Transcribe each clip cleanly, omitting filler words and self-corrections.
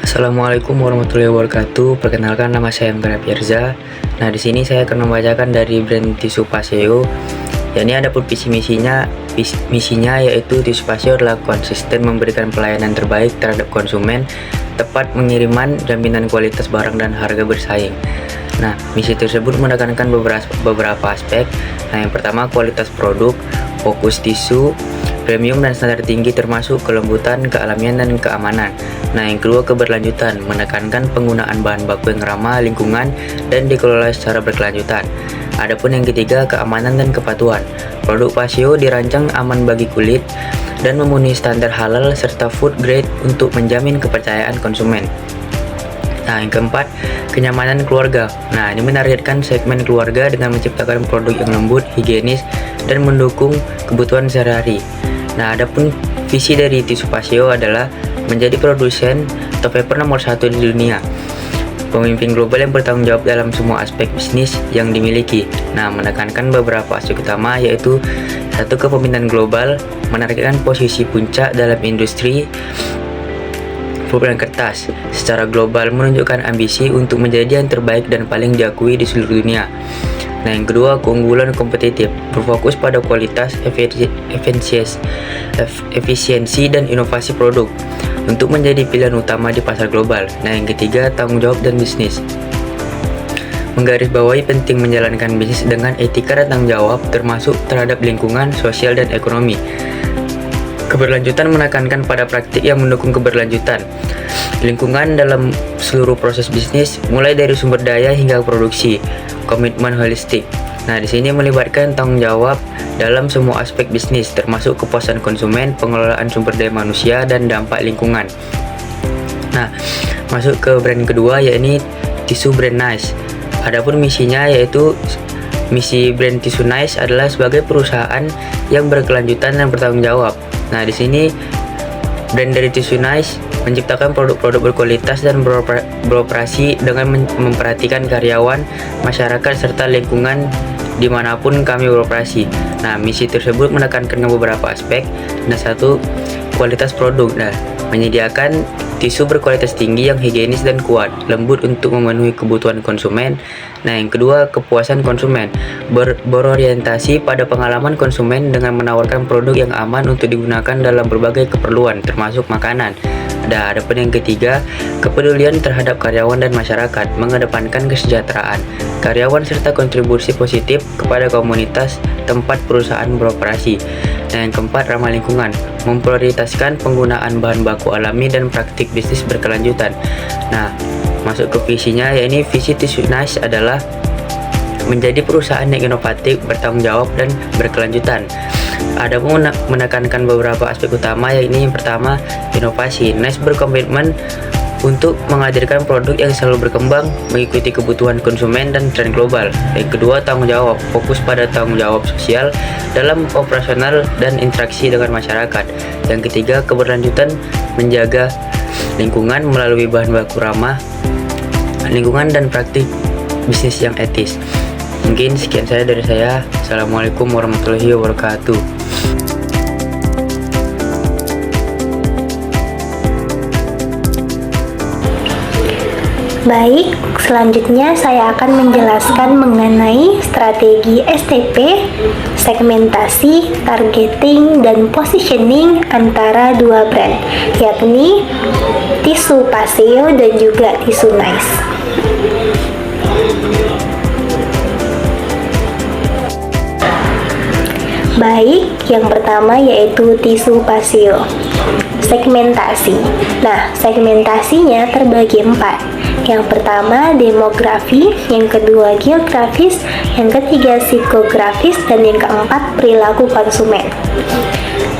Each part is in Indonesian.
Assalamualaikum warahmatullahi wabarakatuh. Perkenalkan, nama saya Angga Firza. Nah, di sini saya akan membacakan dari brand tisu Paseo. Ya, ini ada pun visi misinya yaitu tisu Paseo adalah konsisten memberikan pelayanan terbaik terhadap konsumen, tepat pengiriman, jaminan kualitas barang dan harga bersaing. Nah, misi tersebut menekankan beberapa aspek. Nah, yang pertama kualitas produk, fokus tisu premium dan standar tinggi termasuk kelembutan, kealamian, dan keamanan. Nah, yang kedua keberlanjutan, menekankan penggunaan bahan baku yang ramah lingkungan dan dikelola secara berkelanjutan. Adapun yang ketiga keamanan dan kepatuhan. Produk Paseo dirancang aman bagi kulit dan memenuhi standar halal serta food grade untuk menjamin kepercayaan konsumen. Nah, yang keempat, kenyamanan keluarga. Nah, ini menargetkan segmen keluarga dengan menciptakan produk yang lembut, higienis, dan mendukung kebutuhan sehari-hari. Nah, adapun visi dari tisu Paseo adalah menjadi produsen toilet paper nomor 1 di dunia, pemimpin global yang bertanggung jawab dalam semua aspek bisnis yang dimiliki. Nah, menekankan beberapa aspek utama yaitu satu, kepemimpinan global, menargetkan posisi puncak dalam industri pulpen kertas secara global, menunjukkan ambisi untuk menjadi yang terbaik dan paling diakui di seluruh dunia. Nah, yang kedua, keunggulan kompetitif, berfokus pada kualitas, efisiensi, dan inovasi produk untuk menjadi pilihan utama di pasar global. Nah, yang ketiga, tanggung jawab dan bisnis, menggarisbawahi penting menjalankan bisnis dengan etika dan tanggung jawab termasuk terhadap lingkungan, sosial, dan ekonomi. Keberlanjutan menekankan pada praktik yang mendukung keberlanjutan lingkungan dalam seluruh proses bisnis, mulai dari sumber daya hingga produksi. Komitmen holistik. Nah, di sini melibatkan tanggung jawab dalam semua aspek bisnis, termasuk kepuasan konsumen, pengelolaan sumber daya manusia, dan dampak lingkungan. Nah, masuk ke brand kedua, yakni tisu brand Nice. Adapun misinya yaitu misi brand tisu Nice adalah sebagai perusahaan yang berkelanjutan dan bertanggung jawab. Nah, di sini brand dari tisu Nice menciptakan produk-produk berkualitas dan beroperasi dengan memperhatikan karyawan, masyarakat, serta lingkungan dimanapun kami beroperasi. Nah, misi tersebut menekankan beberapa aspek. Nah, satu, kualitas produk. Nah, menyediakan tisu berkualitas tinggi yang higienis dan kuat, lembut untuk memenuhi kebutuhan konsumen. Nah, yang kedua, kepuasan konsumen, berorientasi pada pengalaman konsumen dengan menawarkan produk yang aman untuk digunakan dalam berbagai keperluan, termasuk makanan. Nah, adapun yang ketiga, kepedulian terhadap karyawan dan masyarakat, mengedepankan kesejahteraan karyawan serta kontribusi positif kepada komunitas tempat perusahaan beroperasi. Nah, yang keempat, ramah lingkungan, memprioritaskan penggunaan bahan baku alami dan praktik bisnis berkelanjutan. Nah, masuk ke visinya, yakni visi tisu Nice adalah menjadi perusahaan yang inovatif, bertanggung jawab, dan berkelanjutan. Ada pun menekankan beberapa aspek utama, yakni yang pertama, inovasi. Nice berkomitmen untuk menghadirkan produk yang selalu berkembang, mengikuti kebutuhan konsumen dan tren global. Yang kedua, tanggung jawab, fokus pada tanggung jawab sosial dalam operasional dan interaksi dengan masyarakat. Yang ketiga, keberlanjutan, menjaga lingkungan melalui bahan baku ramah lingkungan dan praktik bisnis yang etis. Mungkin sekian dari saya. Assalamualaikum warahmatullahi wabarakatuh. Baik, selanjutnya saya akan menjelaskan mengenai strategi STP, segmentasi, targeting, dan positioning antara dua brand, yakni tisu Paseo dan juga tisu Nice. Baik, yang pertama yaitu tisu Paseo. Segmentasi. Nah, segmentasinya terbagi 4. Yang pertama demografi, yang kedua geografis, yang ketiga psikografis, dan yang keempat perilaku konsumen.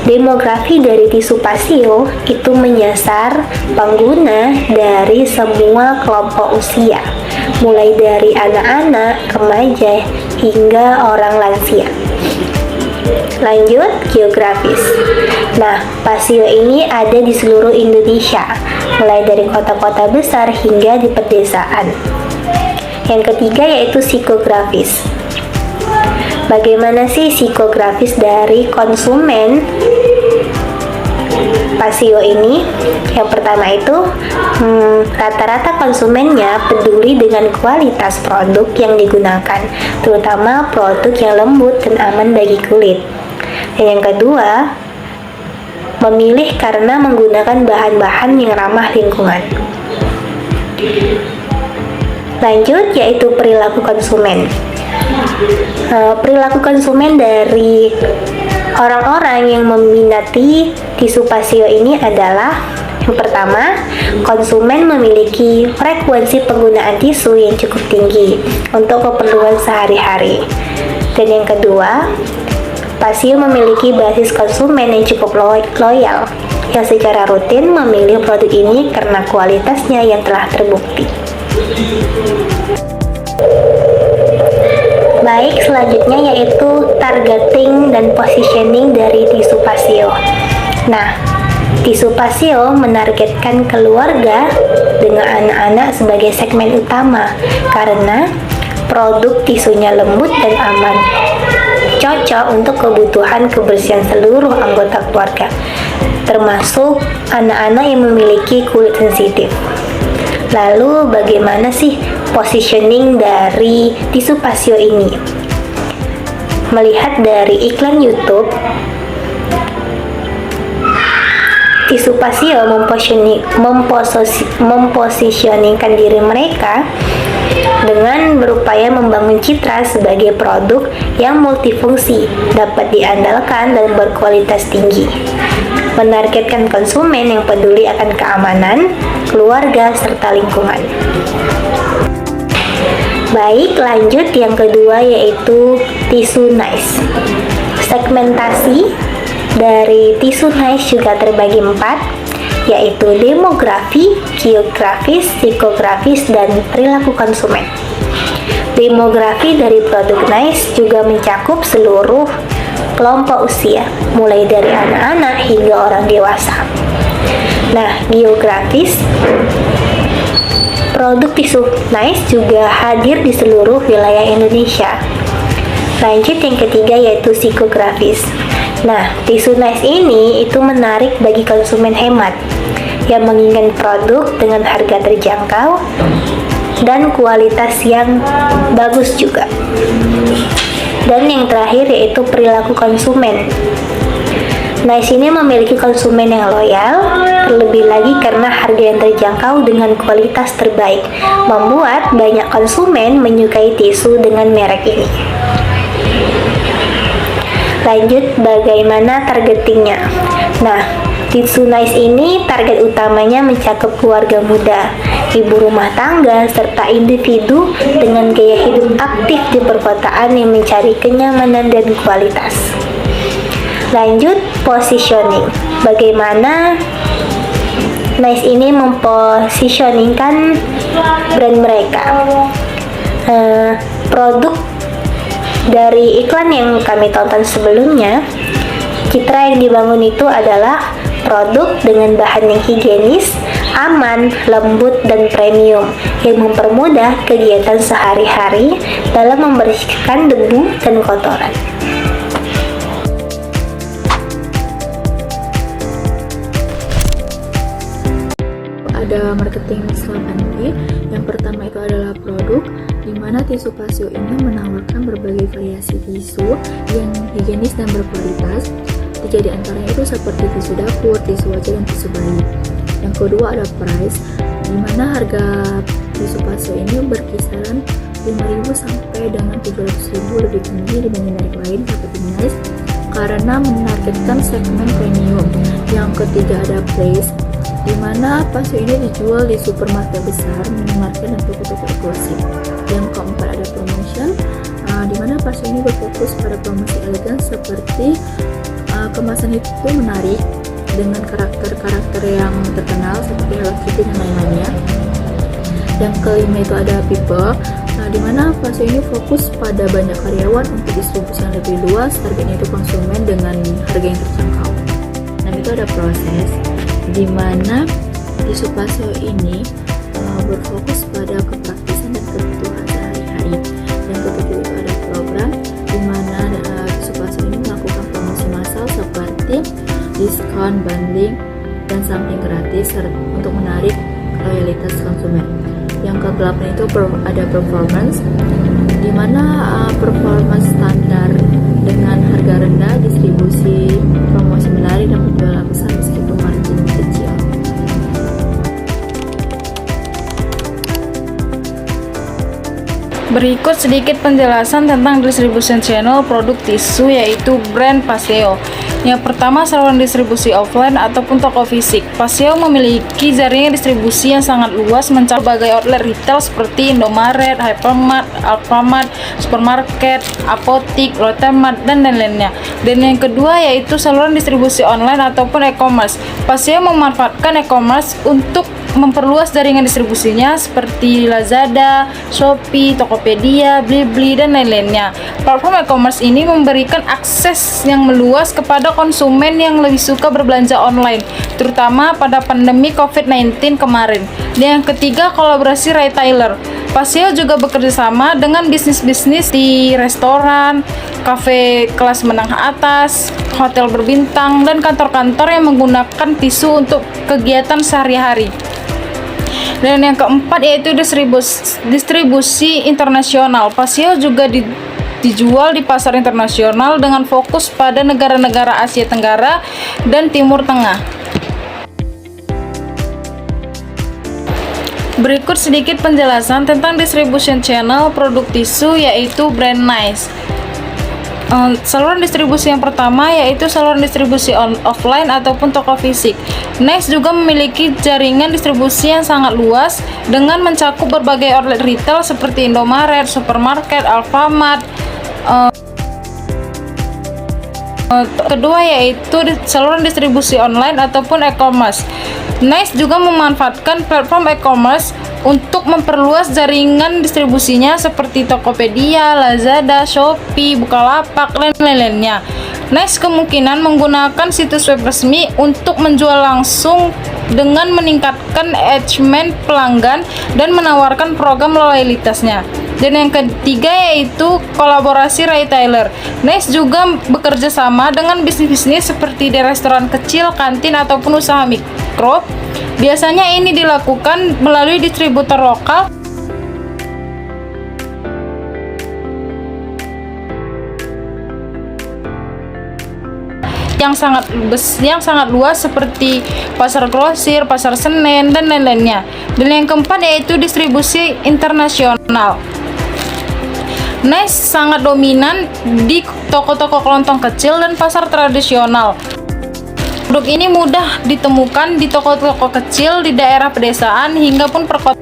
Demografi dari tisu Paseo itu menyasar pengguna dari semua kelompok usia, mulai dari anak-anak, remaja, hingga orang lansia. Lanjut, geografis. Nah, Paseo ini ada di seluruh Indonesia, mulai dari kota-kota besar hingga di pedesaan. Yang ketiga yaitu psikografis. Bagaimana sih psikografis dari konsumen? Pasio ini, yang pertama itu rata-rata konsumennya peduli dengan kualitas produk yang digunakan, terutama produk yang lembut dan aman bagi kulit. Dan yang kedua, memilih karena menggunakan bahan-bahan yang ramah lingkungan. Lanjut, yaitu perilaku konsumen. Perilaku konsumen dari orang-orang yang meminati tisu Pasio ini adalah: yang pertama, konsumen memiliki frekuensi penggunaan tisu yang cukup tinggi untuk keperluan sehari-hari. Dan yang kedua, Pasio memiliki basis konsumen yang cukup loyal, yang secara rutin memilih produk ini karena kualitasnya yang telah terbukti. Baik, selanjutnya yaitu targeting dan positioning dari tisu Pasio. Nah, tisu Pasio menargetkan keluarga dengan anak-anak sebagai segmen utama karena produk tisunya lembut dan aman, cocok untuk kebutuhan kebersihan seluruh anggota keluarga, termasuk anak-anak yang memiliki kulit sensitif. Lalu bagaimana sih positioning dari tisu Pasio ini? Melihat dari iklan YouTube, tisu Pasio mempositioningkan diri mereka dengan berupaya membangun citra sebagai produk yang multifungsi, dapat diandalkan dan berkualitas tinggi, menargetkan konsumen yang peduli akan keamanan, keluarga, serta lingkungan. Baik, lanjut yang kedua yaitu tisu nice. Segmentasi dari tisu nice juga terbagi 4, yaitu demografi, geografis, psikografis, dan perilaku konsumen. Demografi dari produk nice juga mencakup seluruh kelompok usia, mulai dari anak-anak hingga orang dewasa. Nah, geografis, produk tisu nice juga hadir di seluruh wilayah Indonesia. Lanjut yang ketiga yaitu psikografis. Nah, tisu nice ini itu menarik bagi konsumen hemat yang menginginkan produk dengan harga terjangkau dan kualitas yang bagus juga. Dan yang terakhir yaitu perilaku konsumen. Nice ini memiliki konsumen yang loyal, terlebih lagi karena harga yang terjangkau dengan kualitas terbaik, membuat banyak konsumen menyukai tisu dengan merek ini. Lanjut, bagaimana targetingnya? Nah, tisu nice ini target utamanya mencakup keluarga muda, ibu rumah tangga, serta individu dengan gaya hidup aktif di perkotaan yang mencari kenyamanan dan kualitas. Lanjut, positioning. Bagaimana Nice ini mempositioningkan brand mereka. Produk dari iklan yang kami tonton sebelumnya, citra yang dibangun itu adalah produk dengan bahan yang higienis, aman, lembut, dan premium yang mempermudah kegiatan sehari-hari dalam membersihkan debu dan kotoran. Ada marketing 8P. Yang pertama itu adalah produk, di mana tisu Pasio ini menawarkan berbagai variasi tisu yang higienis dan berkualitas. 3 di antaranya itu seperti tisu dapur, tisu wajah, dan tisu bayi. Yang kedua ada price, di mana harga tisu Pasio ini berkisaran 5.000 sampai dengan 700.000, lebih tinggi dibanding merek lain seperti Nice karena menargetkan segmen premium. Yang ketiga ada place, di mana Pasio ini dijual di supermarket besar, minimarket, dan toko-toko eksklusif. Yang keempat ada promotion, di mana Pasio ini berfokus pada promosi elegan seperti kemasan itu menarik dengan karakter-karakter yang terkenal seperti Hello Kitty dan lain-lainnya. Yang kelima itu ada people, di mana Pasio ini fokus pada banyak karyawan untuk distribusi yang lebih luas, targetnya itu konsumen dengan harga yang terjangkau. Dan itu ada proses, di mana tisu Pasio ini berfokus pada kepraktisan dan kebutuhan sehari-hari. Yang ketujuh itu ada program, di mana tisu Pasio ini melakukan promosi massal seperti diskon diskon, bundling, dan sampling gratis untuk menarik loyalitas konsumen. Yang ke-8 itu ada performance, di mana performance standar dengan harga rendah, distribusi, promosi menarik, dan penjualan besar meskipun margin kecil. Berikut sedikit penjelasan tentang distribution channel produk tisu, yaitu brand Paseo. Yang pertama, saluran distribusi offline ataupun toko fisik. Paseo memiliki jaringan distribusi yang sangat luas mencakup berbagai outlet retail seperti Indomaret, Hypermart, Alfamart, supermarket, apotik, Lotte Mart, dan lain-lainnya. Dan yang kedua yaitu saluran distribusi online ataupun e-commerce. Paseo memanfaatkan e-commerce untuk memperluas jaringan distribusinya seperti Lazada, Shopee, Tokopedia, Blibli, dan lain-lainnya. Platform e-commerce ini memberikan akses yang meluas kepada konsumen yang lebih suka berbelanja online, terutama pada pandemi COVID-19 kemarin. Dan yang ketiga, kolaborasi retailer. Paseo juga bekerja sama dengan bisnis-bisnis di restoran, kafe kelas menengah atas, hotel berbintang, dan kantor-kantor yang menggunakan tisu untuk kegiatan sehari-hari. Dan yang keempat yaitu distribusi internasional. Paseo juga dijual di pasar internasional dengan fokus pada negara-negara Asia Tenggara dan Timur Tengah. Berikut sedikit penjelasan tentang distribution channel produk tisu, yaitu brand Nice. Saluran distribusi yang pertama yaitu saluran distribusi offline ataupun toko fisik. Nice juga memiliki jaringan distribusi yang sangat luas dengan mencakup berbagai outlet retail seperti Indomaret, supermarket, Alfamart. Kedua yaitu saluran distribusi online ataupun e-commerce. Nice juga memanfaatkan platform e-commerce untuk memperluas jaringan distribusinya seperti Tokopedia, Lazada, Shopee, Bukalapak, dan lain-lainnya. Nice kemungkinan menggunakan situs web resmi untuk menjual langsung dengan meningkatkan engagement pelanggan dan menawarkan program loyalitasnya. Dan yang ketiga yaitu kolaborasi retailer. Nice juga bekerja sama dengan bisnis-bisnis seperti di restoran kecil, kantin, ataupun usaha mikro. Biasanya ini dilakukan melalui distributor lokal yang sangat luas seperti pasar grosir, pasar Senen, dan lain-lainnya. Dan yang keempat yaitu distribusi internasional. Nice sangat dominan di toko-toko kelontong kecil dan pasar tradisional. Produk ini mudah ditemukan di toko-toko kecil di daerah pedesaan hingga pun perkotaan.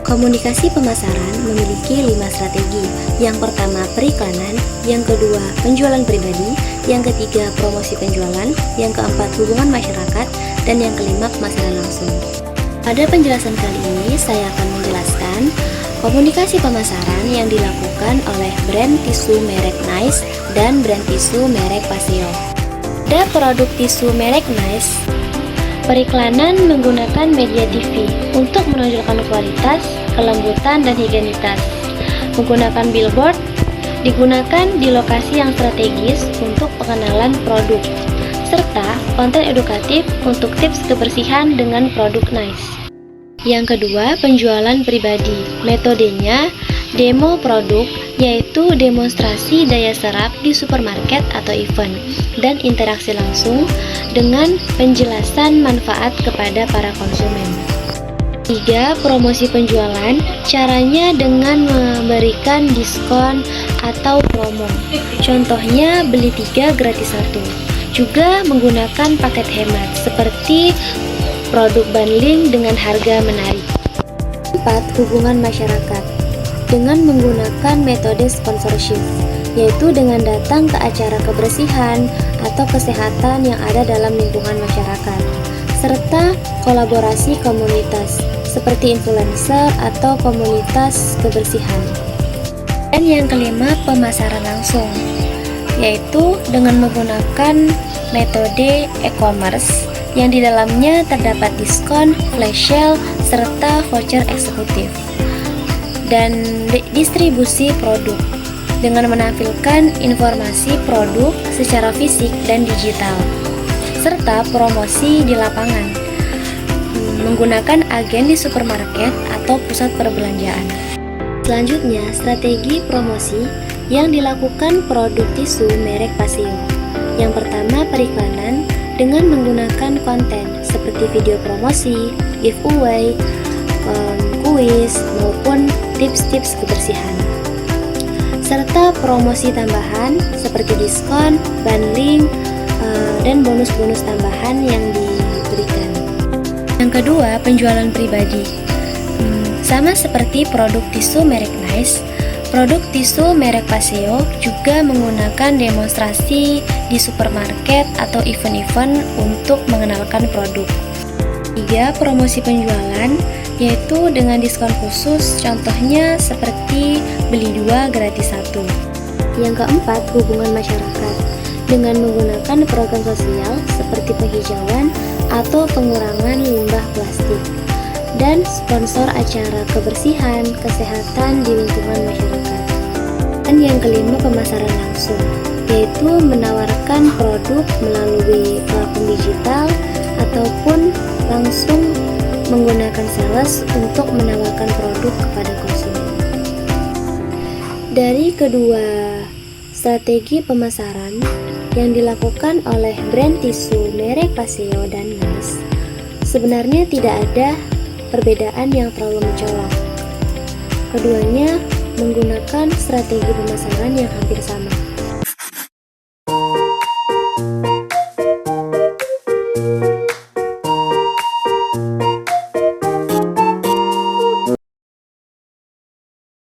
Komunikasi pemasaran memiliki 5 strategi. Yang pertama, periklanan. Yang kedua, penjualan pribadi. Yang ketiga, promosi penjualan. Yang keempat, hubungan masyarakat. Dan yang kelima, pemasaran langsung. Pada penjelasan kali ini, saya akan menjelaskan komunikasi pemasaran yang dilakukan oleh brand tisu merek Nice dan brand tisu merek Paseo. Pada produk tisu merek Nice, periklanan menggunakan media TV untuk menonjolkan kualitas, kelembutan, dan higienitas. Menggunakan billboard digunakan di lokasi yang strategis untuk pengenalan produk, serta konten edukatif untuk tips kebersihan dengan produk Nice. Yang kedua, penjualan pribadi. Metodenya demo produk, yaitu demonstrasi daya serap di supermarket atau event, dan interaksi langsung dengan penjelasan manfaat kepada para konsumen. 3. Promosi penjualan. Caranya dengan memberikan diskon atau promo. Contohnya beli 3 gratis 1. Juga menggunakan paket hemat seperti produk bundling dengan harga menarik. 4. Hubungan masyarakat. Dengan menggunakan metode sponsorship, yaitu dengan datang ke acara kebersihan atau kesehatan yang ada dalam lingkungan masyarakat, serta kolaborasi komunitas seperti influencer atau komunitas kebersihan. Dan yang kelima, pemasaran langsung, yaitu dengan menggunakan metode e-commerce yang di dalamnya terdapat diskon, flash sale, serta voucher eksekutif. dan distribusi produk dengan menampilkan informasi produk secara fisik dan digital, serta promosi di lapangan menggunakan agen di supermarket atau pusat perbelanjaan. Selanjutnya, strategi promosi yang dilakukan produk tisu merek Paseo. Yang pertama, periklanan dengan menggunakan konten seperti video promosi, giveaway, kuis, maupun tips-tips kebersihan. Serta promosi tambahan seperti diskon, bundling, dan bonus-bonus tambahan yang diberikan. Yang kedua, penjualan pribadi. Sama seperti produk tisu merek Nice, produk tisu merek Paseo juga menggunakan demonstrasi di supermarket atau event-event untuk mengenalkan produk. 3. Promosi penjualan, yaitu dengan diskon khusus, contohnya seperti beli 2 gratis 1. Yang keempat, hubungan masyarakat dengan menggunakan program sosial seperti penghijauan atau pengurangan limbah plastik, dan sponsor acara kebersihan, kesehatan di lingkungan masyarakat. Dan yang kelima, pemasaran langsung, yaitu menawarkan produk melalui platform digital ataupun langsung menggunakan sales untuk menawarkan produk kepada konsumen. Dari kedua strategi pemasaran yang dilakukan oleh brand tisu merek Paseo dan Nice, sebenarnya tidak ada perbedaan yang terlalu mencolok. Keduanya menggunakan strategi pemasaran yang hampir sama.